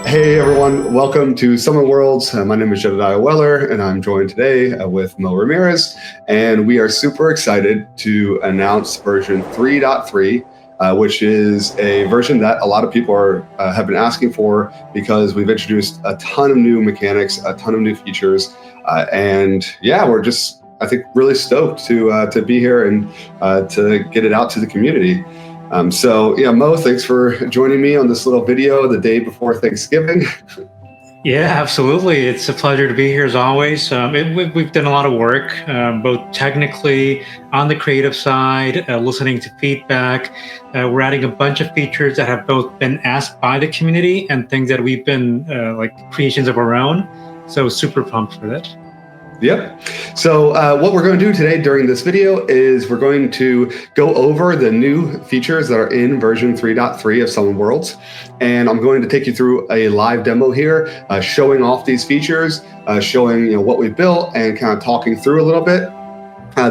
Hey everyone, welcome to Summer Worlds. My name is Jedidiah Weller, and I'm joined today with Ramirez, and we are super excited to announce version 3.3, which is a version that a lot of people have been asking for because we've introduced a ton of new mechanics, a ton of new features, and yeah, we're just, I think, really stoked to be here and to get it out to the community. So yeah, Mo, thanks for joining me on this little video the day before Thanksgiving. Yeah, absolutely. It's a pleasure to be here as always. We've done a lot of work, both technically on the creative side, listening to feedback. We're adding a bunch of features that have both been asked by the community and things that we've been like creations of our own. So super pumped for that. Yep. So what we're going to do today during this video is we're going to go over the new features that are in version 3.3 of Summer Worlds. And I'm going to take you through a live demo here, showing off these features, showing what we've built and kind of talking through a little bit.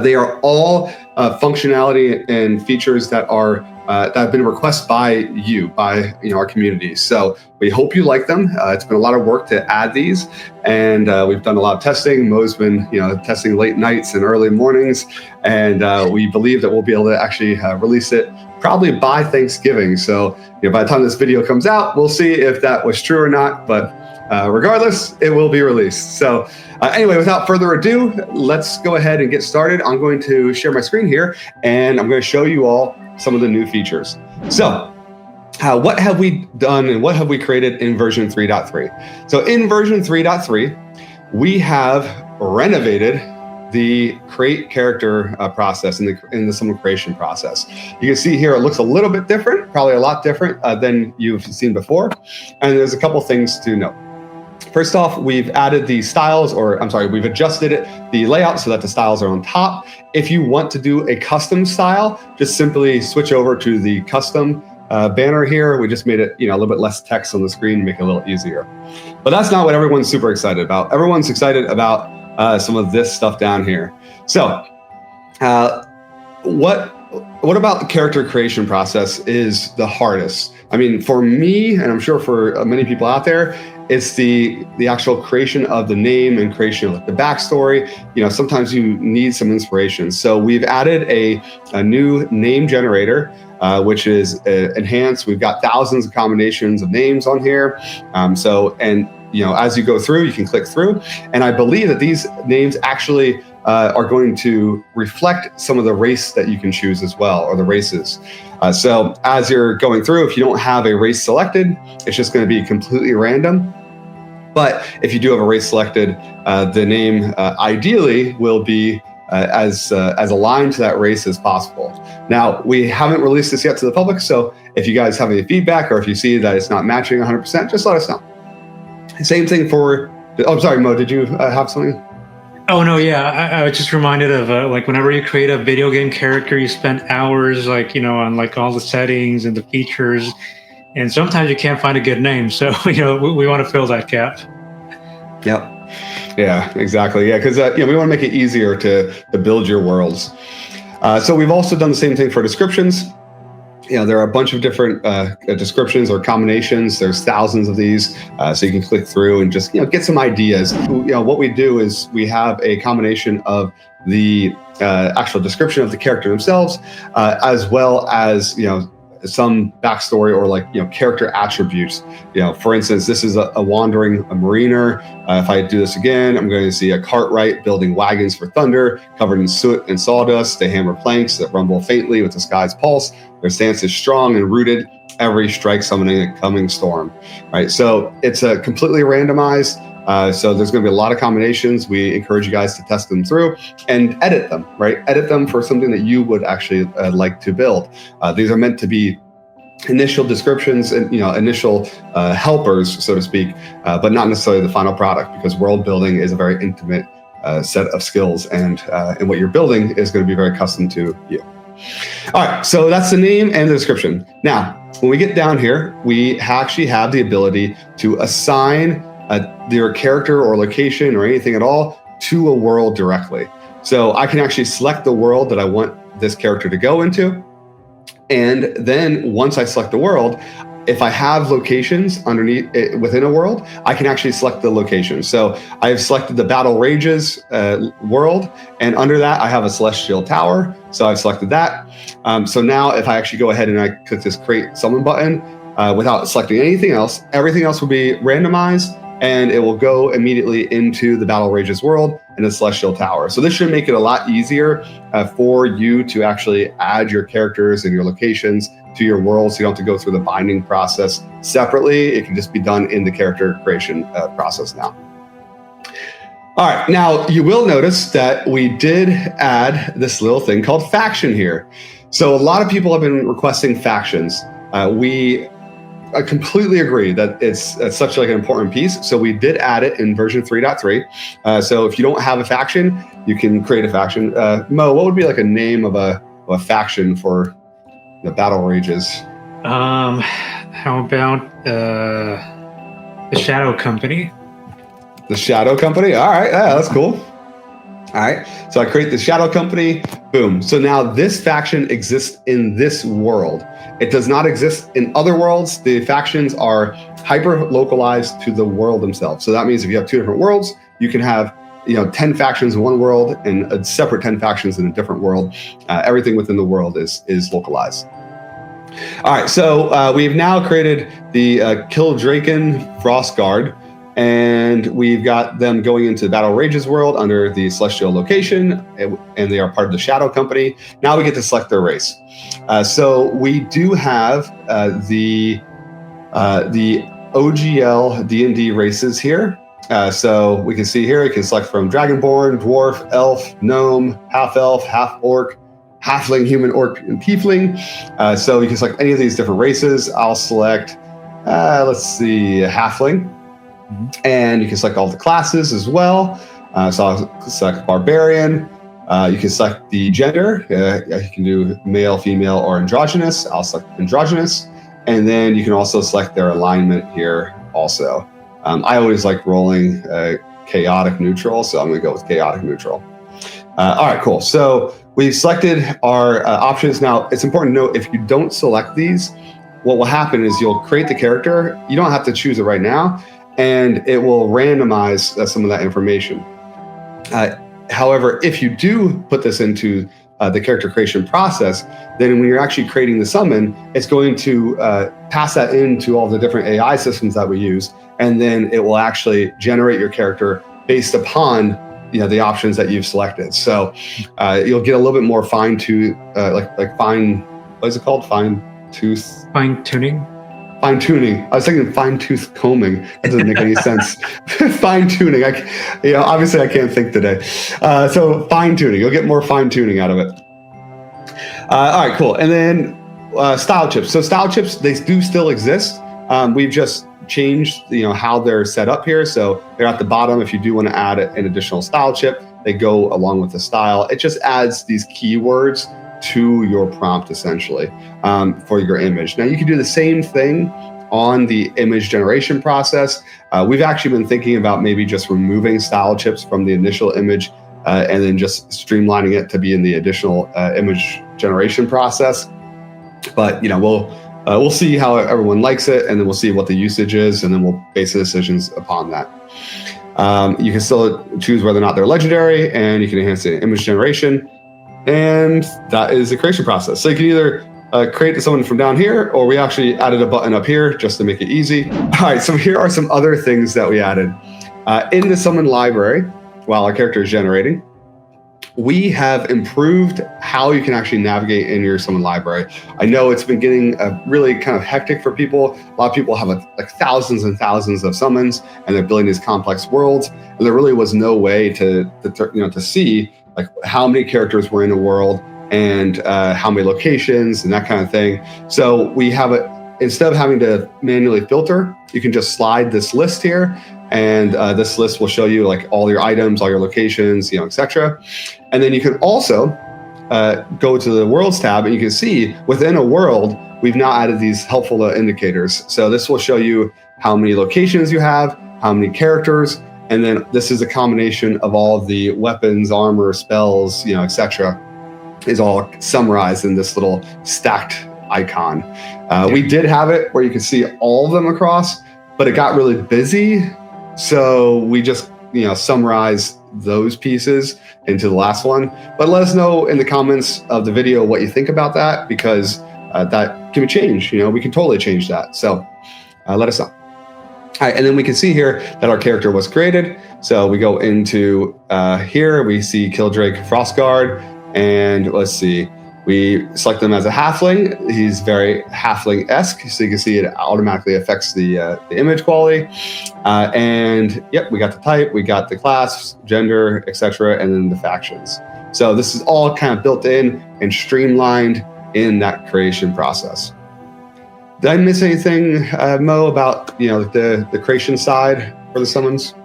They are all functionality and features that have been requested by our community. So we hope you like them. It's been a lot of work to add these, and we've done a lot of testing. Mo's been testing late nights and early mornings, and we believe that we'll be able to actually release it probably by Thanksgiving. So by the time this video comes out, we'll see if that was true or not. But regardless, it will be released. So anyway, without further ado, let's go ahead and get started. I'm going to share my screen here, and I'm going to show you all some of the new features. So what have we done and what have we created in version 3.3? So in version 3.3, we have renovated the create character process in the Summer creation process. You can see here it looks a little bit different, probably a lot different than you've seen before. And there's a couple things to note. First off, we've added the styles, we've adjusted the layout so that the styles are on top. If you want to do a custom style, just simply switch over to the custom banner here. We just made it a little bit less text on the screen, make it a little easier. But that's not what everyone's super excited about. Everyone's excited about some of this stuff down here. So what about the character creation process is the hardest? I mean, for me, and I'm sure for many people out there, it's the actual creation of the name and creation of the backstory. Sometimes you need some inspiration. So we've added a new name generator, which is enhanced. We've got thousands of combinations of names on here. As you go through, you can click through. And I believe that these names actually are going to reflect some of the race that you can choose as well, or the races. So as you're going through, if you don't have a race selected, it's just going to be completely random. But if you do have a race selected, the name ideally will be as aligned to that race as possible. Now, we haven't released this yet to the public, so if you guys have any feedback or if you see that it's not matching 100%, just let us know. Same thing for, oh, sorry, Mo, did you have something? Oh, no, yeah. I was just reminded of whenever you create a video game character, you spend hours on all the settings and the features. And sometimes you can't find a good name. So, we want to fill that gap. Yep. Yeah, exactly. Yeah, because we want to make it easier to build your worlds. So we've also done the same thing for descriptions. There are a bunch of different descriptions or combinations. There's thousands of these, so you can click through and just get some ideas. What we do is we have a combination of the actual description of the character themselves, as well as some backstory or character attributes. For instance, this is a wandering mariner. If I do this again, I'm going to see a cartwright building wagons for thunder, covered in soot and sawdust. They hammer planks that rumble faintly with the sky's pulse. Their stance is strong and rooted. Every strike summoning a coming storm. Right. So it's completely randomized. So there's going to be a lot of combinations. We encourage you guys to test them through and edit them, right? Edit them for something that you would actually like to build. These are meant to be initial descriptions and initial helpers, so to speak, but not necessarily the final product, because world building is a very intimate set of skills, and what you're building is going to be very custom to you. All right, so that's the name and the description. Now, when we get down here, we actually have the ability to assign your character or location or anything at all to a world directly. So I can actually select the world that I want this character to go into. And then once I select the world, if I have locations underneath within a world, I can actually select the location. So I have selected the Battle Rages world, and under that I have a Celestial Tower. So I've selected that. So now if I actually go ahead and I click this Create Summon button without selecting anything else, everything else will be randomized, and it will go immediately into the Battle Rages world and the Celestial Tower. So this should make it a lot easier for you to actually add your characters and your locations to your world, so you don't have to go through the binding process separately. It can just be done in the character creation process now. All right, now you will notice that we did add this little thing called faction here. So a lot of people have been requesting factions. I completely agree that it's such like an important piece. So we did add it in version 3.3. So if you don't have a faction, you can create a faction. Mo, what would be like a name of a faction for the Battle Rages? How about the Shadow Company? The Shadow Company? All right, yeah, that's cool. All right, so I create the Shadow Company, boom. So now this faction exists in this world. It does not exist in other worlds. The factions are hyper localized to the world themselves. So that means if you have 2 different worlds, you can have 10 factions in one world and a separate 10 factions in a different world. Everything within the world is localized. All right, so we've now created the Kildraken Frost Guard, and we've got them going into the Battle Rages world under the Celestial location, and they are part of the Shadow Company. Now we get to select their race. So we do have the OGL D&D races here. So we can see here, you can select from Dragonborn, Dwarf, Elf, Gnome, Half-Elf, Half-Orc, Halfling, Human, Orc, and Tiefling. So you can select any of these different races. I'll select, let's see, Halfling. And you can select all the classes as well. So I'll select Barbarian. You can select the gender. You can do male, female, or androgynous. I'll select androgynous. And then you can also select their alignment here also. I always like rolling chaotic neutral, so I'm going to go with chaotic neutral. All right, cool. So we've selected our options. Now, it's important to note, if you don't select these, what will happen is you'll create the character. You don't have to choose it right now, and it will randomize some of that information. However, if you do put this into the character creation process, then when you're actually creating the summon, it's going to pass that into all the different AI systems that we use, and then it will actually generate your character based upon the options that you've selected. So you'll get a little bit more fine tuning. What is it called? Fine tuning. Fine tuning. I was thinking fine tooth combing. That doesn't make any sense. Fine tuning. Obviously I can't think today. So fine tuning. You'll get more fine tuning out of it. All right, cool. And then style chips. So style chips, they do still exist. We've just changed how they're set up here. So they're at the bottom. If you do want to add an additional style chip, they go along with the style. It just adds these keywords to your prompt essentially for your image. Now you can do the same thing on the image generation process. We've actually been thinking about maybe just removing style chips from the initial image and then just streamlining it to be in the additional image generation process. But we'll see how everyone likes it, and then we'll see what the usage is, and then we'll base the decisions upon that. You can still choose whether or not they're legendary, and you can enhance the image generation. And that is the creation process. So you can either create someone from down here, or we actually added a button up here just to make it easy. All right, so here are some other things that we added. In the summon library, while our character is generating, we have improved how you can actually navigate in your summon library. I know it's been getting really kind of hectic for people. A lot of people have like thousands and thousands of summons, and they're building these complex worlds. And there really was no way to see like how many characters were in a world and how many locations and that kind of thing. So we have instead of having to manually filter, you can just slide this list here, and this list will show you like all your items, all your locations, etc. And then you can also go to the Worlds tab, and you can see within a world, we've now added these helpful indicators. So this will show you how many locations you have, how many characters, and then this is a combination of all of the weapons, armor, spells, etc. is all summarized in this little stacked icon. We did have it where you could see all of them across, but it got really busy. So we just, summarize those pieces into the last one. But let us know in the comments of the video what you think about that, because that can be changed. We can totally change that. So let us know. All right, and then we can see here that our character was created. So we go into here, we see Killdrake Frostguard, and let's see, we select them as a halfling. He's very halfling-esque, so you can see it automatically affects the image quality. And yep, we got the type, we got the class, gender, etc., and then the factions. So this is all kind of built in and streamlined in that creation process. Did I miss anything, Mo, about the creation side for the summons?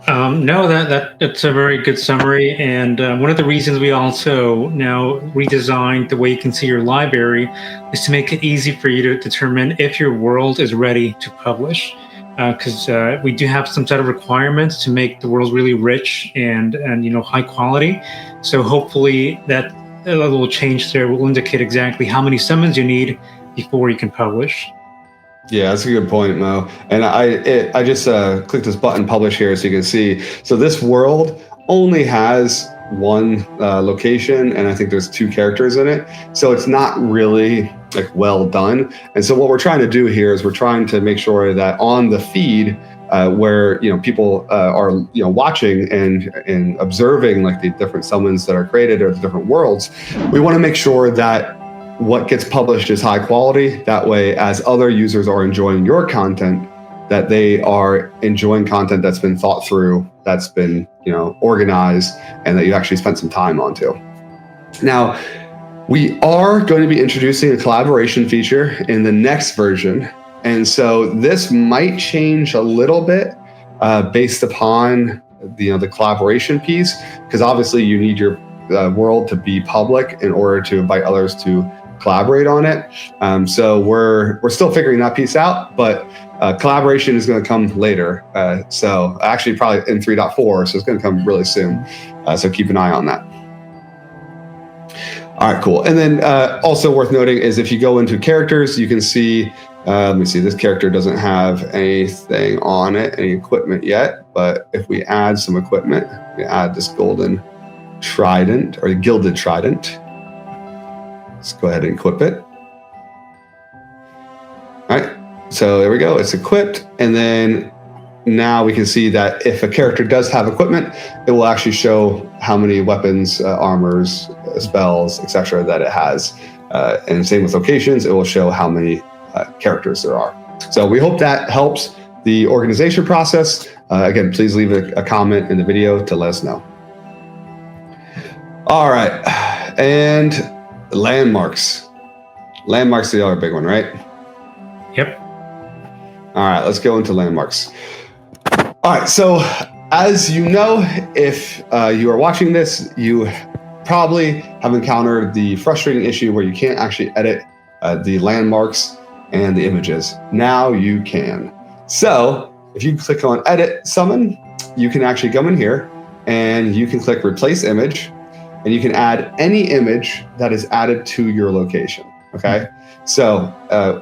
No, that's a very good summary. And one of the reasons we also now redesigned the way you can see your library is to make it easy for you to determine if your world is ready to publish. Because we do have some set of requirements to make the world really rich and high quality. So hopefully that little change there will indicate exactly how many summons you need before you can publish. Yeah, that's a good point, Mo. And I just clicked this button, publish here, so you can see. So this world only has one location, and I think there's 2 characters in it. So it's not really well done. And so what we're trying to do here is we're trying to make sure that on the feed, where people are watching and observing the different summons that are created or the different worlds, we want to make sure that what gets published is high quality. That way, as other users are enjoying your content, that they are enjoying content that's been thought through, that's been organized, and that you actually spent some time onto. Now, we are going to be introducing a collaboration feature in the next version. And so this might change a little bit based upon the collaboration piece, because obviously you need your world to be public in order to invite others to collaborate on it. So we're still figuring that piece out, but collaboration is going to come later. So actually probably in 3.4, so it's going to come really soon. So keep an eye on that. All right, cool. And then also worth noting is if you go into characters, you can see, let me see, this character doesn't have anything on it, any equipment yet, but if we add some equipment, we add this golden trident or the gilded trident. Let's go ahead and equip it. All right, so there we go, it's equipped. And then now we can see that if a character does have equipment, it will actually show how many weapons, armors, spells, etc. that it has. And same with locations, it will show how many characters there are. So we hope that helps the organization process. Again, please leave a comment in the video to let us know. All right, and landmarks. Landmarks are the other big one, right? Yep. All right, let's go into landmarks. All right, so as you know, if you are watching this, you probably have encountered the frustrating issue where you can't actually edit the landmarks and the images. Now you can. So if you click on Edit Summon, you can actually come in here and you can click Replace Image, and you can add any image that is added to your location, okay? So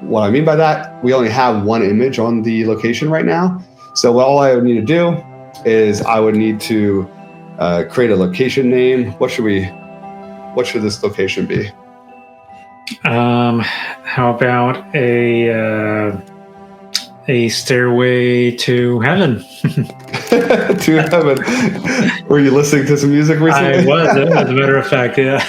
what I mean by that, we only have one image on the location right now. So all I would need to do is I would need to create a location name. What should this location be? How about a stairway to heaven? To heaven. Were you listening to some music recently? I was, as a matter of fact, yeah.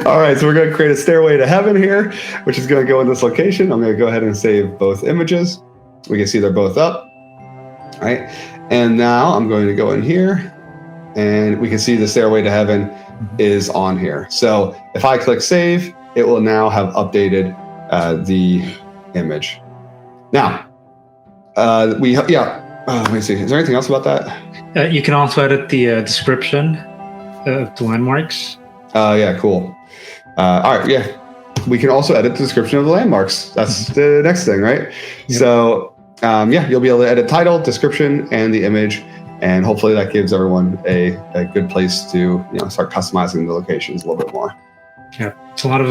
All right, so we're going to create a stairway to heaven here, which is going to go in this location. I'm going to go ahead and save both images. We can see they're both up. All right, and now I'm going to go in here, and we can see the stairway to heaven is on here. So if I click save, it will now have updated the image. Now, let me see. Is there anything else about that? You can also edit the description of the landmarks. Yeah, cool. All right, yeah. We can also edit the description of the landmarks. That's the next thing, right? Yep. So, yeah, you'll be able to edit title, description, and the image. And hopefully that gives everyone a good place to start customizing the locations a little bit more. Yeah, it's a lot of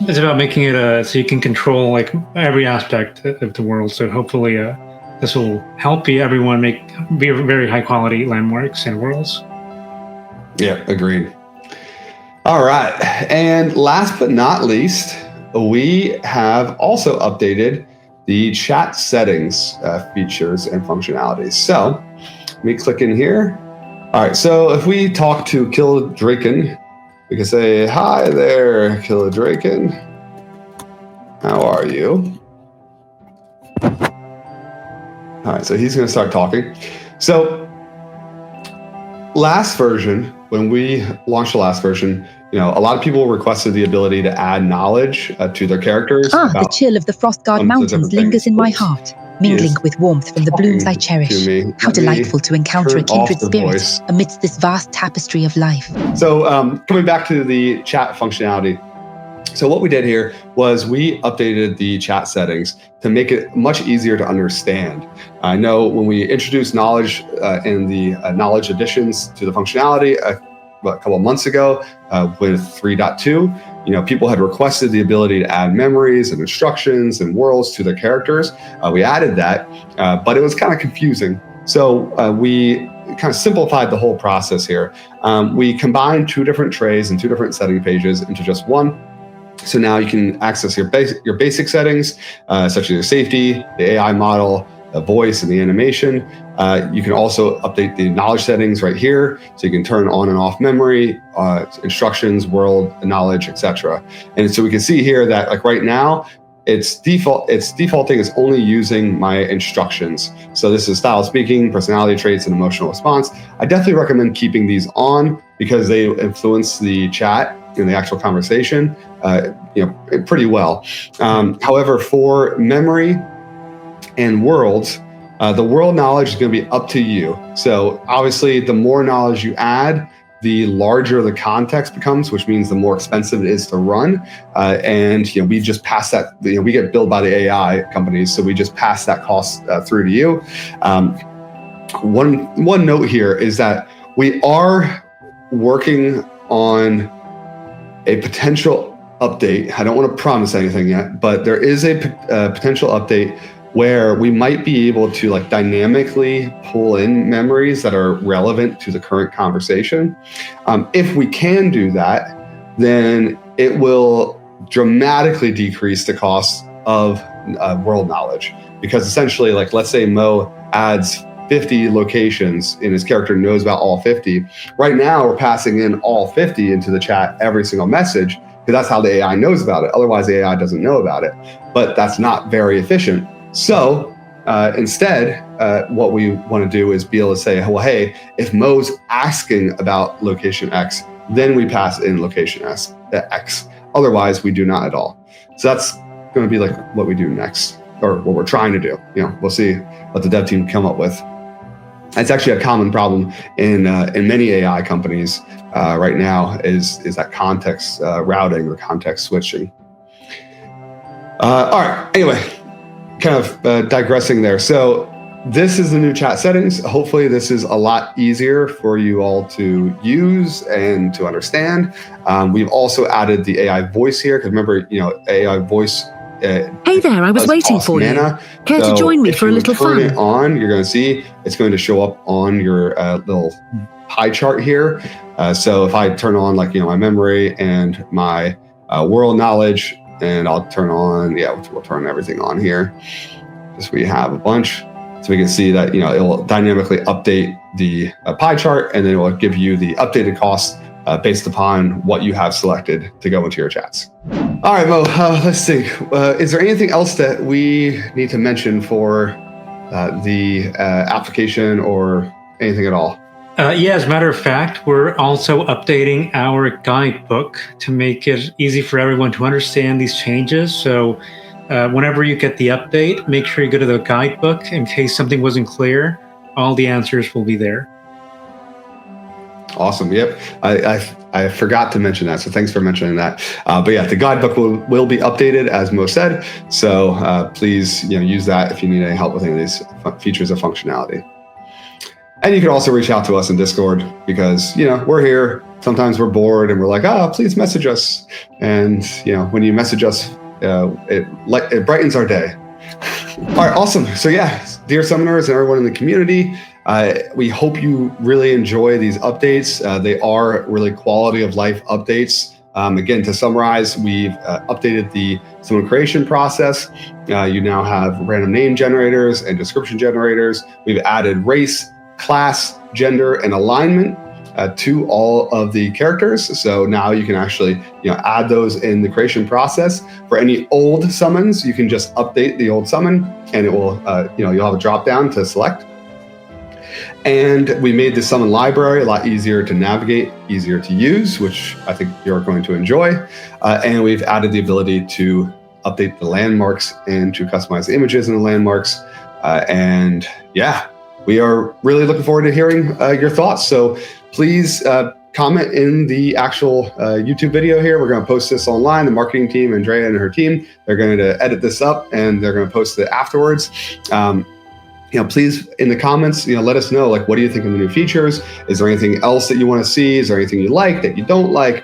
It's about making it so you can control like every aspect of the world. So hopefully this will help everyone make very high quality landmarks and worlds. Yeah, agreed. All right. And last but not least, we have also updated the chat settings features and functionalities. So let me click in here. All right. So if we talk to Kildraken, we can say, hi there, Kildraken. How are you? All right. So he's going to start talking. So last version, when we launched the last version, a lot of people requested the ability to add knowledge to their characters. The chill of the Frostguard Mountains lingers in my heart, mingling with warmth from the blooms I cherish. How delightful to encounter a kindred spirit amidst this vast tapestry of life. So coming back to the chat functionality. So what we did here was we updated the chat settings to make it much easier to understand. I know when we introduced knowledge and the knowledge additions to the functionality a couple of months ago with 3.2, people had requested the ability to add memories and instructions and worlds to their characters. We added that, but it was kind of confusing. So we kind of simplified the whole process here. We combined 2 different trays and 2 different setting pages into just one. So now you can access your basic settings, such as your safety, the AI model, the voice, and the animation. You can also update the knowledge settings right here, so you can turn on and off memory, instructions, world, knowledge, etc. And so we can see here that like right now, it's defaulting is only using my instructions. So this is style speaking, personality traits, and emotional response. I definitely recommend keeping these on because they influence the chat in the actual conversation, pretty well. However, for memory and worlds, the world knowledge is going to be up to you. So obviously, the more knowledge you add, the larger the context becomes, which means the more expensive it is to run. And we just pass that. We get billed by the AI companies, so we just pass that cost through to you. One note here is that we are working on a potential update. I don't want to promise anything yet, but there is a potential update where we might be able to like dynamically pull in memories that are relevant to the current conversation. If we can do that, then it will dramatically decrease the cost of world knowledge. Because essentially, like let's say Mo adds 50 locations and his character knows about all 50. Right now, we're passing in all 50 into the chat every single message because that's how the AI knows about it. Otherwise, the AI doesn't know about it. But that's not very efficient. So instead, what we want to do is be able to say, well, hey, if Mo's asking about location X, then we pass in location X. Otherwise, we do not at all. So that's going to be like what we do next, or what we're trying to do. We'll see what the dev team come up with. It's actually a common problem in many AI companies right now is that context routing or context switching. All right. Anyway, kind of digressing there. So this is the new chat settings. Hopefully this is a lot easier for you all to use and to understand. We've also added the AI voice here because remember, AI voice. Hey there, I was waiting for you. Care to join me for a little fun? If you turn it on, you're going to see it's going to show up on your little pie chart here. So if I turn on my memory and my world knowledge, and I'll turn on, we'll turn everything on here. Just we have a bunch. So we can see that, it will dynamically update the pie chart, and then it will give you the updated costs based upon what you have selected to go into your chats. All right, Mo, let's see. Is there anything else that we need to mention for the application or anything at all? Yeah, as a matter of fact, we're also updating our guidebook to make it easy for everyone to understand these changes. So whenever you get the update, make sure you go to the guidebook in case something wasn't clear. All the answers will be there. Awesome. Yep. I forgot to mention that. So thanks for mentioning that. But yeah, the guidebook will be updated as Mo said. So please use that if you need any help with any of these features of functionality. And you can also reach out to us in Discord because we're here. sometimes we're bored and we're like, please message us. And when you message us, it brightens our day. All right, awesome. So yeah, dear summoners and everyone in the community, we hope you really enjoy these updates. They are really quality of life updates. Again, to summarize, we've updated the summon creation process. You now have random name generators and description generators. We've added race, class, gender, and alignment to all of the characters. So now you can actually add those in the creation process. For any old summons, you can just update the old summon, and it will you'll have a drop down to select. And we made the summon library a lot easier to navigate, easier to use, which I think you're going to enjoy. And we've added the ability to update the landmarks and to customize the images in the landmarks. And yeah, we are really looking forward to hearing your thoughts. So please comment in the actual YouTube video here. We're going to post this online. The marketing team, Andrea and her team, they're going to edit this up and they're going to post it afterwards. Please in the comments, let us know, like, what do you think of the new features? Is there anything else that you want to see? Is there anything you like that you don't like?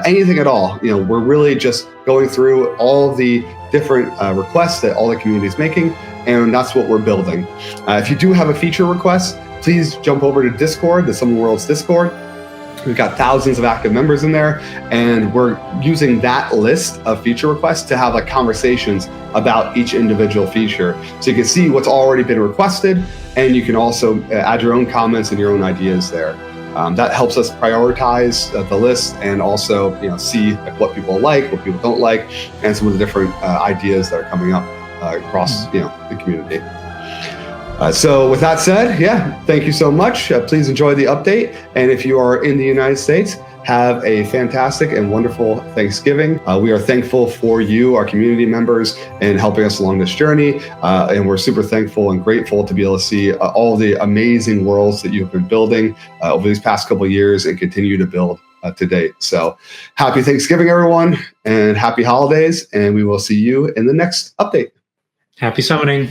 Anything at all? We're really just going through all the different requests that all the community is making, and that's what we're building. If you do have a feature request, please jump over to Discord, the Summon Worlds Discord. We've got thousands of active members in there, and we're using that list of feature requests to have conversations about each individual feature. So you can see what's already been requested, and you can also add your own comments and your own ideas there. That helps us prioritize the list and also see what people like, what people don't like, and some of the different ideas that are coming up across the community. So with that said, thank you so much. Please enjoy the update. And if you are in the United States, have a fantastic and wonderful Thanksgiving. We are thankful for you, our community members, and helping us along this journey. And we're super thankful and grateful to be able to see all the amazing worlds that you've been building over these past couple of years and continue to build to date. So happy Thanksgiving, everyone, and happy holidays. And we will see you in the next update. Happy summoning.